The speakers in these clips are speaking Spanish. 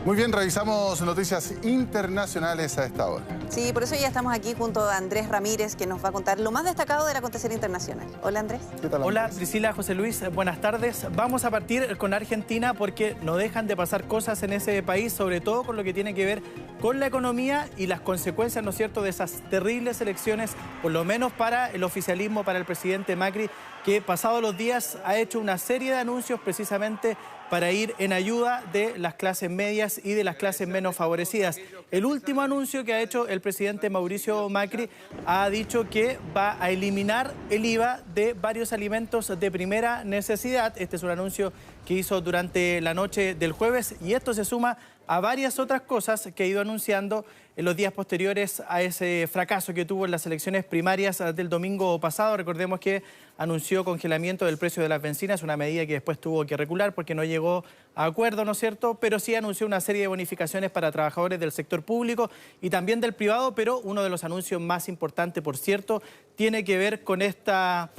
Muy bien, revisamos noticias internacionales a esta hora. Sí, por eso ya estamos aquí junto a Andrés Ramírez, que nos va a contar lo más destacado del acontecer internacional. Hola, Andrés. ¿Qué tal, Andrés? Hola, Priscila, José Luis, buenas tardes. Vamos a partir con Argentina porque no dejan de pasar cosas en ese país, sobre todo con lo que tiene que ver con la economía y las consecuencias, ¿no es cierto?, de esas terribles elecciones, por lo menos para el oficialismo, para el presidente Macri, que pasados los días ha hecho una serie de anuncios precisamente para ir en ayuda de las clases medias y de las clases menos favorecidas. El último anuncio que ha hecho el presidente Mauricio Macri ha dicho que va a eliminar el IVA de varios alimentos de primera necesidad. Este es un anuncio que hizo durante la noche del jueves y esto se suma a varias otras cosas que ha ido anunciando en los días posteriores a ese fracaso que tuvo en las elecciones primarias del domingo pasado. Recordemos que anunció congelamiento del precio de las bencinas, una medida que después tuvo que recular porque no llegó a acuerdo, ¿no es cierto? Pero sí anunció una serie de bonificaciones para trabajadores del sector público y también del privado, pero uno de los anuncios más importantes, por cierto, tiene que ver con esta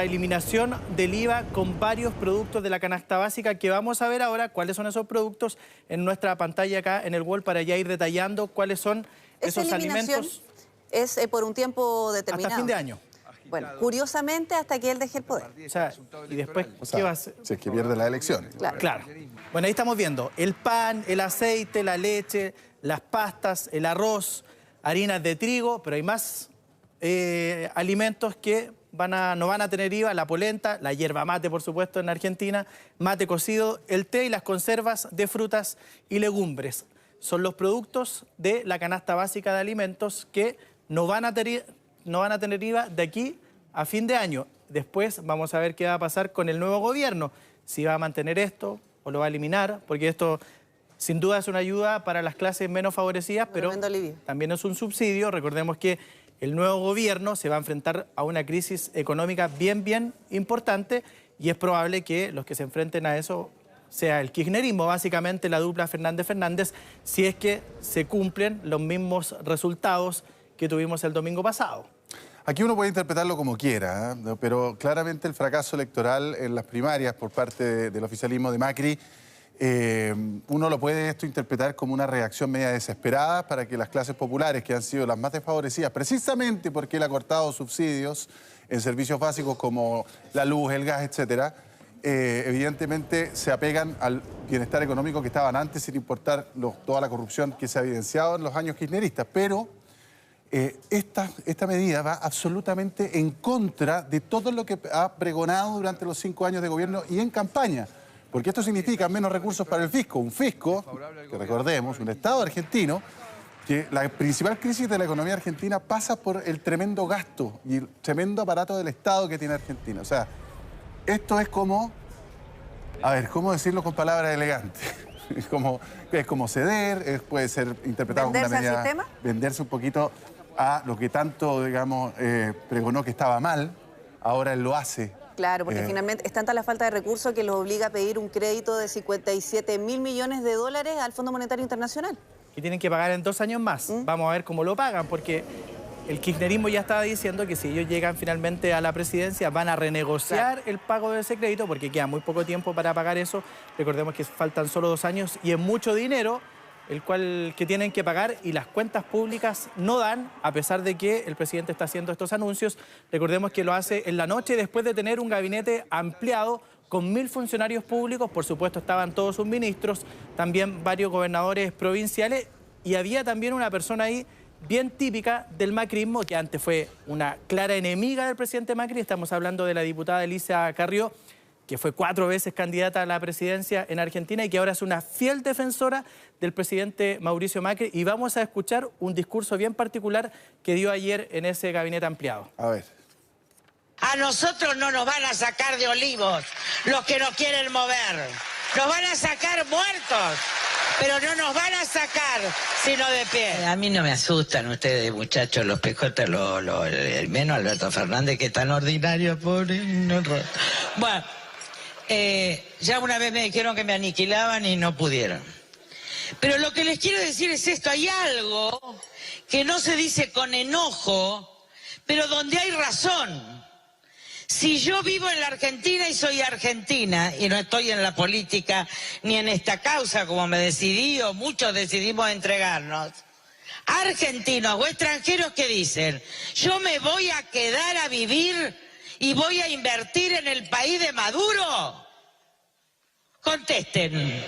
eliminación del IVA con varios productos de la canasta básica, que vamos a ver ahora cuáles son esos productos en nuestra pantalla acá en el wall para ya ir detallando cuáles son esos alimentos. Es por un tiempo determinado. Hasta fin de año. Bueno, curiosamente hasta que él deje el poder. O sea, y después, ¿qué va a hacer? Si es que pierde las elecciones. Claro. Bueno, ahí estamos viendo el pan, el aceite, la leche, las pastas, el arroz, harinas de trigo, pero hay más alimentos que no van a tener IVA: la polenta, la yerba mate, por supuesto, en Argentina, mate cocido, el té y las conservas de frutas y legumbres. Son los productos de la canasta básica de alimentos que no van a tener IVA de aquí a fin de año. Después vamos a ver qué va a pasar con el nuevo gobierno, si va a mantener esto o lo va a eliminar, porque esto sin duda es una ayuda para las clases menos favorecidas, pero también es un subsidio. Recordemos que el nuevo gobierno se va a enfrentar a una crisis económica bien importante y es probable que los que se enfrenten a eso sea el kirchnerismo, básicamente la dupla Fernández-Fernández, si es que se cumplen los mismos resultados que tuvimos el domingo pasado. Aquí uno puede interpretarlo como quiera, ¿eh? Pero claramente el fracaso electoral en las primarias por parte del oficialismo de Macri, uno lo puede interpretar como una reacción media desesperada para que las clases populares, que han sido las más desfavorecidas, precisamente porque él ha cortado subsidios en servicios básicos como la luz, el gas, etcétera, evidentemente se apegan al bienestar económico que estaban antes, sin importar toda la corrupción que se ha evidenciado en los años kirchneristas. Pero esta medida va absolutamente en contra de todo lo que ha pregonado durante los 5 años de gobierno y en campaña. Porque esto significa menos recursos para el fisco. Un fisco, que recordemos, un Estado argentino, que la principal crisis de la economía argentina pasa por el tremendo gasto y el tremendo aparato del Estado que tiene Argentina. O sea, esto es como, a ver, ¿cómo decirlo con palabras elegantes? Es como ceder, puede ser interpretado como una medida... ¿Venderse al sistema? Venderse un poquito a lo que tanto, digamos, pregonó que estaba mal, ahora él lo hace. Claro, porque finalmente es tanta la falta de recursos que los obliga a pedir un crédito de 57.000 millones de dólares al Fondo Monetario Internacional. Que tienen que pagar en 2 años más. Vamos a ver cómo lo pagan, porque el kirchnerismo ya estaba diciendo que si ellos llegan finalmente a la presidencia van a renegociar el pago de ese crédito, porque queda muy poco tiempo para pagar eso. Recordemos que faltan solo 2 años y es mucho dinero que tienen que pagar, y las cuentas públicas no dan, a pesar de que el presidente está haciendo estos anuncios. Recordemos que lo hace en la noche después de tener un gabinete ampliado con 1000 funcionarios públicos. Por supuesto estaban todos sus ministros, también varios gobernadores provinciales, y había también una persona ahí bien típica del macrismo, que antes fue una clara enemiga del presidente Macri. Estamos hablando de la diputada Elisa Carrió, que fue 4 veces candidata a la presidencia en Argentina y que ahora es una fiel defensora del presidente Mauricio Macri. Y vamos a escuchar un discurso bien particular que dio ayer en ese gabinete ampliado. A ver. A nosotros no nos van a sacar de Olivos los que nos quieren mover. Nos van a sacar muertos, pero no nos van a sacar sino de pie. A mí no me asustan ustedes, muchachos, los pejotes, menos Alberto Fernández, que es tan ordinario, pobre. Bueno, ya una vez me dijeron que me aniquilaban y no pudieron. Pero lo que les quiero decir es esto: hay algo que no se dice con enojo, pero donde hay razón. Si yo vivo en la Argentina y soy argentina y no estoy en la política ni en esta causa como me decidí o muchos decidimos entregarnos, argentinos o extranjeros que dicen, yo me voy a quedar a vivir y voy a invertir en el país de Maduro, contesten.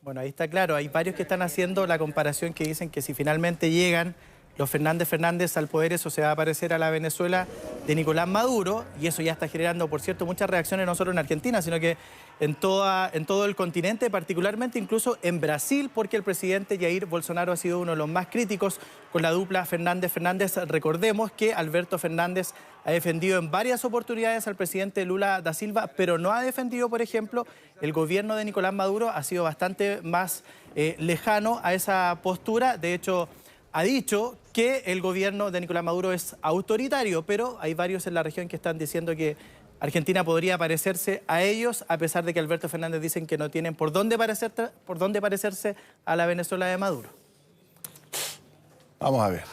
Bueno, ahí está claro, hay varios que están haciendo la comparación que dicen que si finalmente llegan los Fernández al poder, eso se va a parecer a la Venezuela de Nicolás Maduro, y eso ya está generando, por cierto, muchas reacciones no solo en Argentina, sino que en todo el continente, particularmente incluso en Brasil, porque el presidente Jair Bolsonaro ha sido uno de los más críticos con la dupla Fernández-Fernández. Recordemos que Alberto Fernández ha defendido en varias oportunidades al presidente Lula da Silva, pero no ha defendido, por ejemplo, el gobierno de Nicolás Maduro, ha sido bastante más lejano a esa postura. De hecho, ha dicho que el gobierno de Nicolás Maduro es autoritario, pero hay varios en la región que están diciendo que Argentina podría parecerse a ellos, a pesar de que Alberto Fernández dicen que no tienen por dónde parecerse a la Venezuela de Maduro. Vamos a ver.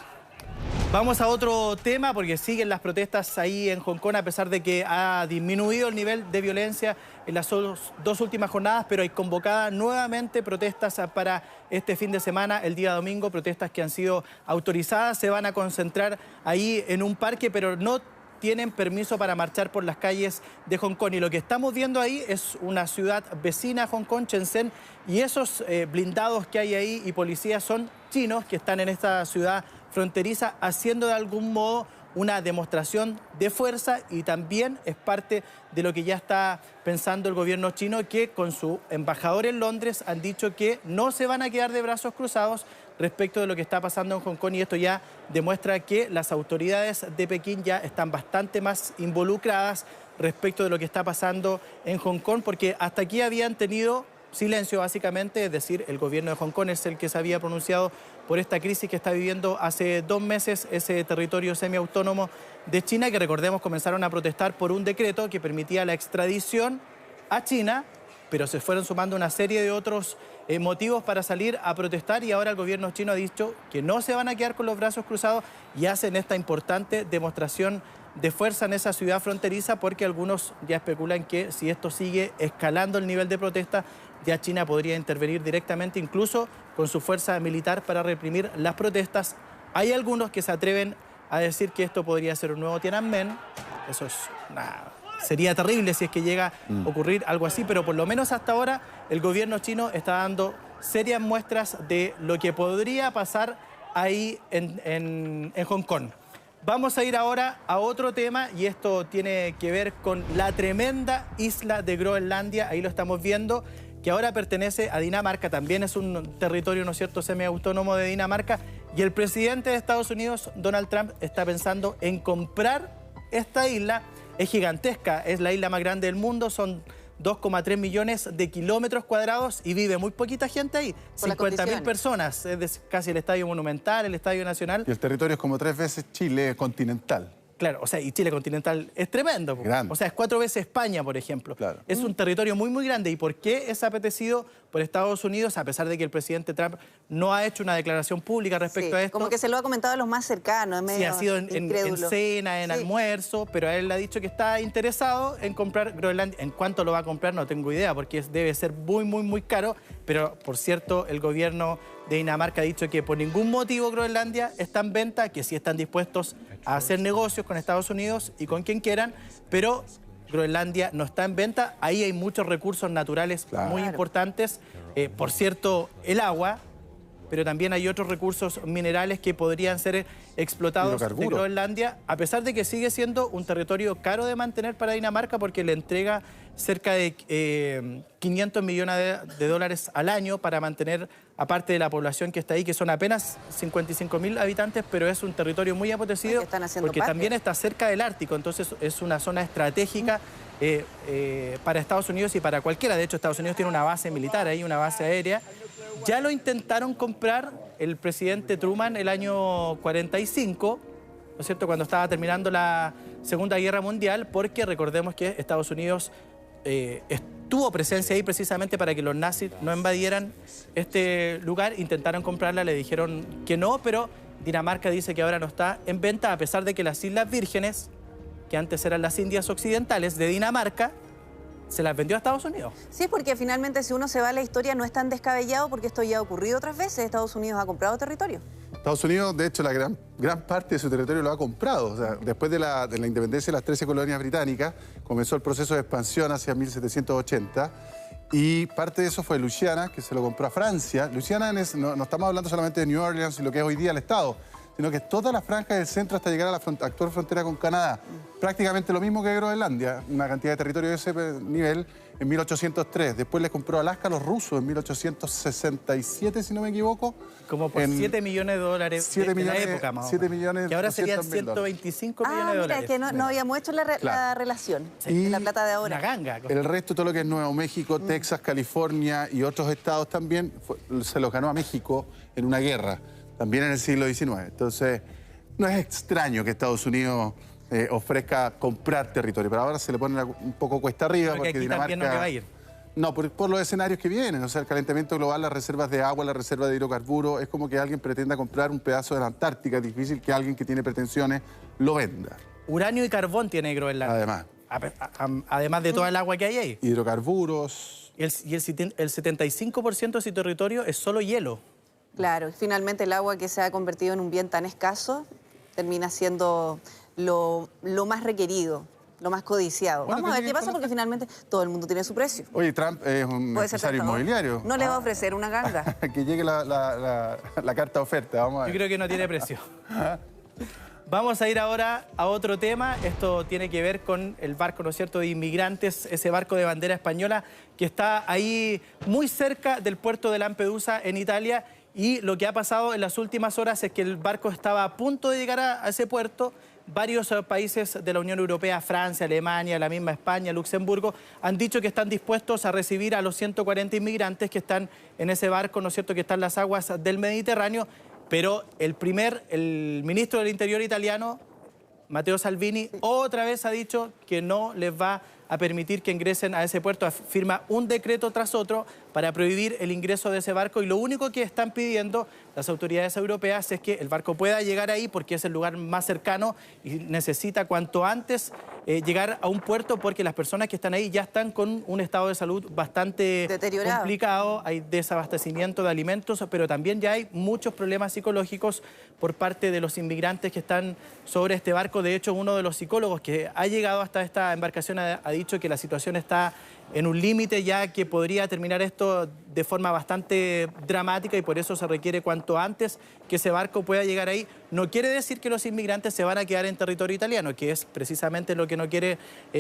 Vamos a otro tema, porque siguen las protestas ahí en Hong Kong, a pesar de que ha disminuido el nivel de violencia en las dos últimas jornadas, pero hay convocadas nuevamente protestas para este fin de semana, el día domingo, protestas que han sido autorizadas, se van a concentrar ahí en un parque, pero no tienen permiso para marchar por las calles de Hong Kong. Y lo que estamos viendo ahí es una ciudad vecina a Hong Kong, Shenzhen, y esos blindados que hay ahí y policías son chinos que están en esta ciudad fronteriza haciendo de algún modo una demostración de fuerza, y también es parte de lo que ya está pensando el gobierno chino, que con su embajador en Londres han dicho que no se van a quedar de brazos cruzados respecto de lo que está pasando en Hong Kong, y esto ya demuestra que las autoridades de Pekín ya están bastante más involucradas respecto de lo que está pasando en Hong Kong, porque hasta aquí habían tenido silencio básicamente, es decir, el gobierno de Hong Kong es el que se había pronunciado por esta crisis que está viviendo hace 2 meses ese territorio semiautónomo de China, que recordemos comenzaron a protestar por un decreto que permitía la extradición a China, pero se fueron sumando una serie de otros motivos para salir a protestar, y ahora el gobierno chino ha dicho que no se van a quedar con los brazos cruzados y hacen esta importante demostración de fuerza en esa ciudad fronteriza, porque algunos ya especulan que si esto sigue escalando el nivel de protesta, ya China podría intervenir directamente, incluso con su fuerza militar, para reprimir las protestas. Hay algunos que se atreven a decir que esto podría ser un nuevo Tiananmen. Eso es sería terrible si es que llega a ocurrir algo así, pero por lo menos hasta ahora el gobierno chino está dando serias muestras de lo que podría pasar ahí en Hong Kong. Vamos a ir ahora a otro tema, y esto tiene que ver con la tremenda isla de Groenlandia. Ahí lo estamos viendo, que ahora pertenece a Dinamarca, también es un territorio, ¿no es cierto?, semiautónomo de Dinamarca, y el presidente de Estados Unidos, Donald Trump, está pensando en comprar esta isla. Es gigantesca, es la isla más grande del mundo, son 2,3 millones de kilómetros cuadrados y vive muy poquita gente ahí, 50.000 personas, es casi el Estadio Monumental, el Estadio Nacional. Y el territorio es como 3 veces Chile continental. Claro, o sea, y Chile continental es tremendo. Grande. O sea, es 4 veces España, por ejemplo. Claro. Es un territorio muy, muy grande. ¿Y por qué es apetecido por Estados Unidos, a pesar de que el presidente Trump no ha hecho una declaración pública respecto a esto? Como que se lo ha comentado a los más cercanos. Es medio sí, ha sido en cena, en almuerzo, pero él ha dicho que está interesado en comprar Groenlandia. ¿En cuánto lo va a comprar? No tengo idea, porque debe ser muy, muy, muy caro. Pero, por cierto, el gobierno de Dinamarca ha dicho que por ningún motivo Groenlandia está en venta, que sí están dispuestos a hacer negocios con Estados Unidos y con quien quieran, pero Groenlandia no está en venta. Ahí hay muchos recursos naturales muy importantes. Por cierto, el agua, pero también hay otros recursos minerales que podrían ser explotados de Groenlandia, a pesar de que sigue siendo un territorio caro de mantener para Dinamarca, porque le entrega cerca de 500 millones de dólares al año para mantener, aparte de la población que está ahí, que son apenas 55.000 habitantes, pero es un territorio muy apetecido porque también está cerca del Ártico, entonces es una zona estratégica para Estados Unidos y para cualquiera. De hecho, Estados Unidos tiene una base militar ahí, una base aérea. Ya lo intentaron comprar el presidente Truman el año 45, ¿no es cierto?, cuando estaba terminando la Segunda Guerra Mundial, porque recordemos que Estados Unidos tuvo presencia ahí precisamente para que los nazis no invadieran este lugar. Intentaron comprarla, le dijeron que no, pero Dinamarca dice que ahora no está en venta, a pesar de que las Islas Vírgenes que antes eran las Indias Occidentales, de Dinamarca, se las vendió a Estados Unidos. Sí, porque finalmente si uno se va a la historia no es tan descabellado porque esto ya ha ocurrido otras veces. Estados Unidos ha comprado territorio. Estados Unidos, de hecho, la gran parte de su territorio lo ha comprado. O sea, después de la independencia de las 13 colonias británicas, comenzó el proceso de expansión hacia 1780 y parte de eso fue Luisiana, que se lo compró a Francia. Luisiana no estamos hablando solamente de New Orleans y lo que es hoy día el Estado, sino que es toda la franja del centro hasta llegar a la actual frontera con Canadá. Prácticamente lo mismo que Groenlandia, una cantidad de territorio de ese nivel en 1803. Después les compró Alaska a los rusos en 1867, si no me equivoco. Como por 7 millones de dólares 7 millones, en la época, más 7 millones, que ahora serían 200.000 125 millones de Mira, dólares. es que no habíamos hecho la relación de la plata de ahora. Una ganga. El resto, todo lo que es Nuevo México, Texas, California y otros estados también, se los ganó a México en una guerra, también en el siglo XIX. Entonces, no es extraño que Estados Unidos ofrezca comprar territorio, pero ahora se le pone un poco cuesta arriba porque aquí Dinamarca también no le va a ir. No, por los escenarios que vienen, o sea, el calentamiento global, las reservas de agua, la reserva de hidrocarburos, es como que alguien pretenda comprar un pedazo de la Antártica, es difícil que alguien que tiene pretensiones lo venda. Uranio y carbón tiene Groenlandia. Además de toda el agua que hay ahí. Hidrocarburos. Y el 75% de su territorio es solo hielo. Claro, finalmente el agua que se ha convertido en un bien tan escaso termina siendo lo más requerido, lo más codiciado. Bueno, vamos a ver qué pasa porque finalmente todo el mundo tiene su precio. Oye, Trump es un Puede ser empresario tentador. inmobiliario. No le va a ofrecer una ganga. Que llegue la carta de oferta, vamos a ver. Yo creo que no tiene precio. Vamos a ir ahora a otro tema. Esto tiene que ver con el barco, ¿no es cierto?, de inmigrantes, ese barco de bandera española que está ahí muy cerca del puerto de Lampedusa en Italia. Y lo que ha pasado en las últimas horas es que el barco estaba a punto de llegar a ese puerto. Varios países de la Unión Europea, Francia, Alemania, la misma España, Luxemburgo, han dicho que están dispuestos a recibir a los 140 inmigrantes que están en ese barco, ¿no es cierto?, que están en las aguas del Mediterráneo. Pero el ministro del Interior italiano, Matteo Salvini, otra vez ha dicho que no les va a permitir que ingresen a ese puerto. Firma un decreto tras otro para prohibir el ingreso de ese barco y lo único que están pidiendo las autoridades europeas es que el barco pueda llegar ahí porque es el lugar más cercano y necesita cuanto antes llegar a un puerto porque las personas que están ahí ya están con un estado de salud bastante deteriorado, complicado, hay desabastecimiento de alimentos, pero también ya hay muchos problemas psicológicos por parte de los inmigrantes que están sobre este barco. De hecho, uno de los psicólogos que ha llegado hasta esta embarcación ha dicho que la situación está en un límite ya que podría terminar esto de forma bastante dramática y por eso se requiere cuanto antes que ese barco pueda llegar ahí. No quiere decir que los inmigrantes se van a quedar en territorio italiano, que es precisamente lo que no quiere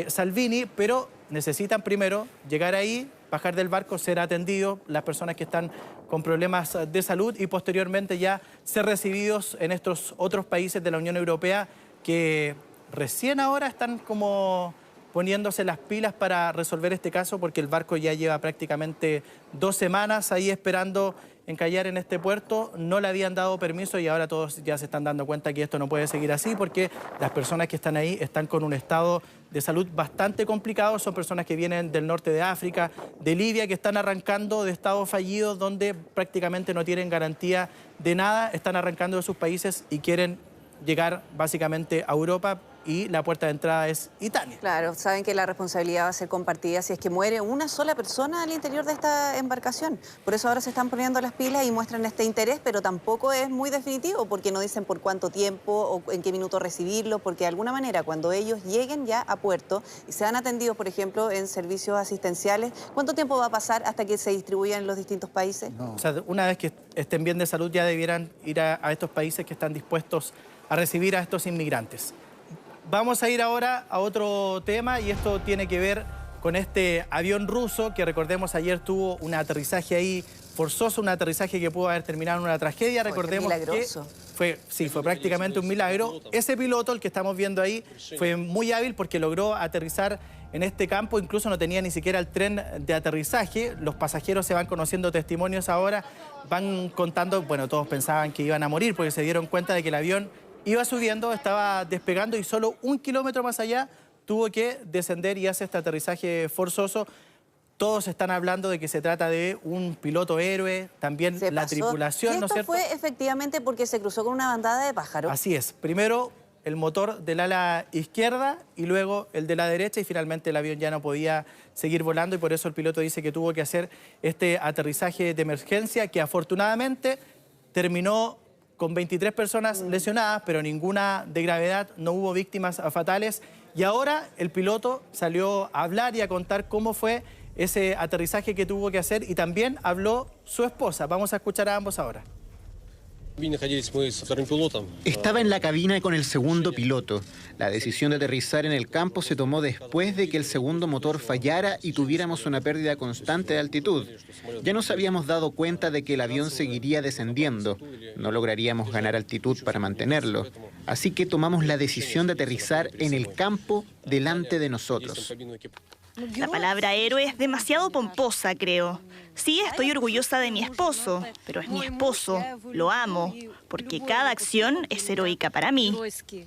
Salvini, pero necesitan primero llegar ahí, bajar del barco, ser atendidos las personas que están con problemas de salud y posteriormente ya ser recibidos en estos otros países de la Unión Europea que recién ahora están como poniéndose las pilas para resolver este caso porque el barco ya lleva prácticamente 2 semanas ahí esperando encallar en este puerto. No le habían dado permiso y ahora todos ya se están dando cuenta que esto no puede seguir así porque las personas que están ahí están con un estado de salud bastante complicado. Son personas que vienen del norte de África, de Libia, que están arrancando de estados fallidos donde prácticamente no tienen garantía de nada. Están arrancando de sus países y quieren llegar básicamente a Europa y la puerta de entrada es Italia. Claro, saben que la responsabilidad va a ser compartida si es que muere una sola persona al interior de esta embarcación. Por eso ahora se están poniendo las pilas y muestran este interés, pero tampoco es muy definitivo porque no dicen por cuánto tiempo o en qué minuto recibirlo, porque de alguna manera cuando ellos lleguen ya a puerto y sean atendidos, por ejemplo, en servicios asistenciales, ¿cuánto tiempo va a pasar hasta que se distribuyan en los distintos países? No. O sea, una vez que estén bien de salud ya debieran ir a estos países que están dispuestos a recibir a estos inmigrantes. Vamos a ir ahora a otro tema y esto tiene que ver con este avión ruso que recordemos ayer tuvo un aterrizaje ahí forzoso, un aterrizaje que pudo haber terminado en una tragedia. Recordemos que fue prácticamente un milagro. Ese piloto, el que estamos viendo ahí, fue muy hábil porque logró aterrizar en este campo, incluso no tenía ni siquiera el tren de aterrizaje. Los pasajeros se van conociendo testimonios ahora, van contando, bueno, todos pensaban que iban a morir porque se dieron cuenta de que el avión iba subiendo, estaba despegando y solo 1 kilómetro más allá tuvo que descender y hace este aterrizaje forzoso. Todos están hablando de que se trata de un piloto héroe, también la tripulación, ¿no es cierto? Esto fue efectivamente porque se cruzó con una bandada de pájaros. Así es. Primero el motor del ala izquierda y luego el de la derecha y finalmente el avión ya no podía seguir volando y por eso el piloto dice que tuvo que hacer este aterrizaje de emergencia que afortunadamente terminó con 23 personas lesionadas, pero ninguna de gravedad, no hubo víctimas fatales. Y ahora el piloto salió a hablar y a contar cómo fue ese aterrizaje que tuvo que hacer y también habló su esposa. Vamos a escuchar a ambos ahora. Estaba en la cabina con el segundo piloto. La decisión de aterrizar en el campo se tomó después de que el segundo motor fallara y tuviéramos una pérdida constante de altitud. Ya nos habíamos dado cuenta de que el avión seguiría descendiendo. No lograríamos ganar altitud para mantenerlo. Así que tomamos la decisión de aterrizar en el campo delante de nosotros. La palabra héroe es demasiado pomposa, creo. Sí, estoy orgullosa de mi esposo, pero es mi esposo. Lo amo, porque cada acción es heroica para mí. Qué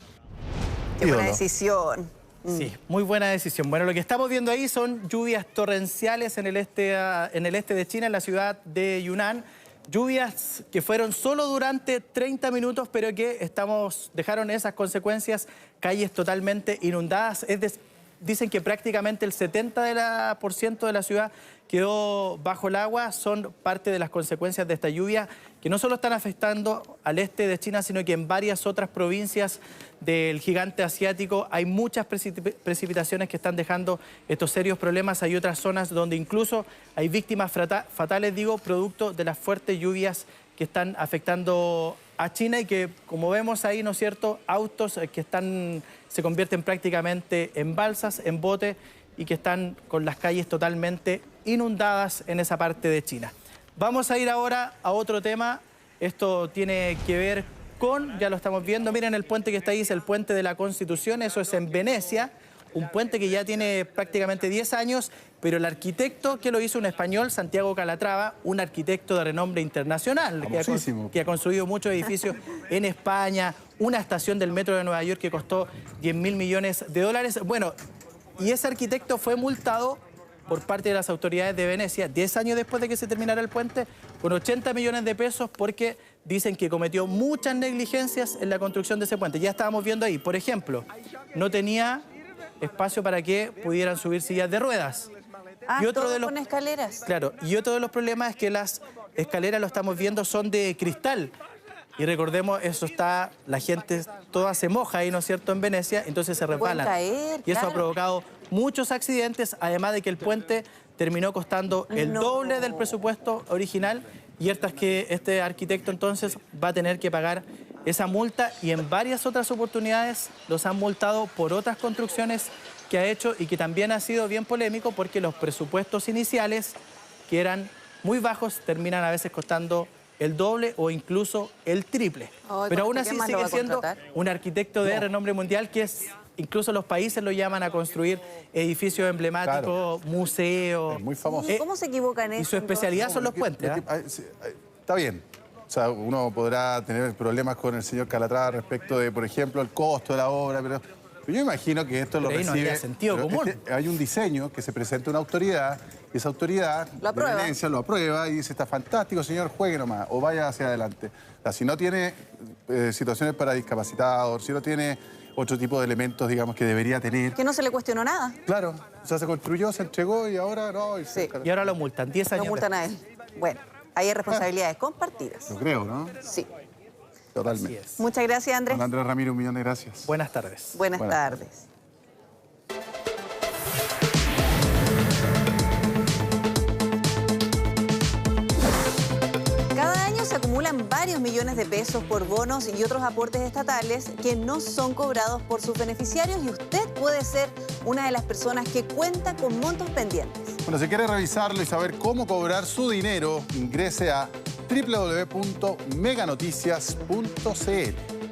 buena decisión. Sí, muy buena decisión. Bueno, lo que estamos viendo ahí son lluvias torrenciales en el este de China, en la ciudad de Yunnan. Lluvias que fueron solo durante 30 minutos, pero que dejaron esas consecuencias, calles totalmente inundadas. Dicen que prácticamente el 70% de la ciudad quedó bajo el agua. Son parte de las consecuencias de esta lluvia que no solo están afectando al este de China, sino que en varias otras provincias del gigante asiático hay muchas precipitaciones que están dejando estos serios problemas. Hay otras zonas donde incluso hay víctimas fatales, producto de las fuertes lluvias que están afectando a China y que, como vemos ahí, ¿no es cierto?, autos que se convierten prácticamente en balsas, en botes y que están con las calles totalmente inundadas en esa parte de China. Vamos a ir ahora a otro tema. Esto tiene que ver con, ya lo estamos viendo, miren el puente que está ahí, es el puente de la Constitución, eso es en Venecia. Un puente que ya tiene prácticamente 10 años, pero el arquitecto que lo hizo, un español, Santiago Calatrava, un arquitecto de renombre internacional, que ha construido muchos edificios en España, una estación del metro de Nueva York que costó 10.000 millones de dólares. Bueno, y ese arquitecto fue multado por parte de las autoridades de Venecia, 10 años después de que se terminara el puente, con 80 millones de pesos porque dicen que cometió muchas negligencias en la construcción de ese puente. Ya estábamos viendo ahí, por ejemplo, no tenía espacio para que pudieran subir sillas de ruedas. Y otro de los, con escaleras. Claro, y otro de los problemas es que las escaleras, lo estamos viendo, son de cristal. Y recordemos, la gente toda se moja ahí, ¿no es cierto?, en Venecia, entonces se resbalan. Y eso ha provocado muchos accidentes, además de que el puente terminó costando el doble del presupuesto original y este arquitecto entonces va a tener que pagar esa multa y en varias otras oportunidades los han multado por otras construcciones que ha hecho y que también ha sido bien polémico porque los presupuestos iniciales, que eran muy bajos, terminan a veces costando el doble o incluso el triple. Pero aún así sigue siendo un arquitecto de renombre mundial que incluso los países lo llaman a construir edificios emblemáticos, museos. Es muy famoso. ¿Cómo se equivocan en eso? Y su especialidad son los puentes. Está bien. O sea, uno podrá tener problemas con el señor Calatrava respecto de, por ejemplo, el costo de la obra, pero yo imagino que esto lo recibe... No sentido común. Hay un diseño que se presenta a una autoridad y esa autoridad de Venecia lo aprueba y dice, está fantástico, señor, juegue nomás o vaya hacia adelante. O sea, si no tiene situaciones para discapacitados, si no tiene otro tipo de elementos, digamos, que debería tener... Que no se le cuestionó nada. Claro. O sea, se construyó, se entregó y ahora no... Y ahora lo multan, 10 años. Lo multan a él. Bueno. Hay responsabilidades compartidas. Yo creo, ¿no? Sí. Totalmente. Muchas gracias, Andrés. Don Andrés Ramírez, 1.000.000 de gracias. Buenas tardes. Buenas tardes. Cada año se acumulan varios millones de pesos por bonos y otros aportes estatales que no son cobrados por sus beneficiarios y usted puede ser una de las personas que cuenta con montos pendientes. Bueno, si quiere revisarlo y saber cómo cobrar su dinero, ingrese a www.meganoticias.cl.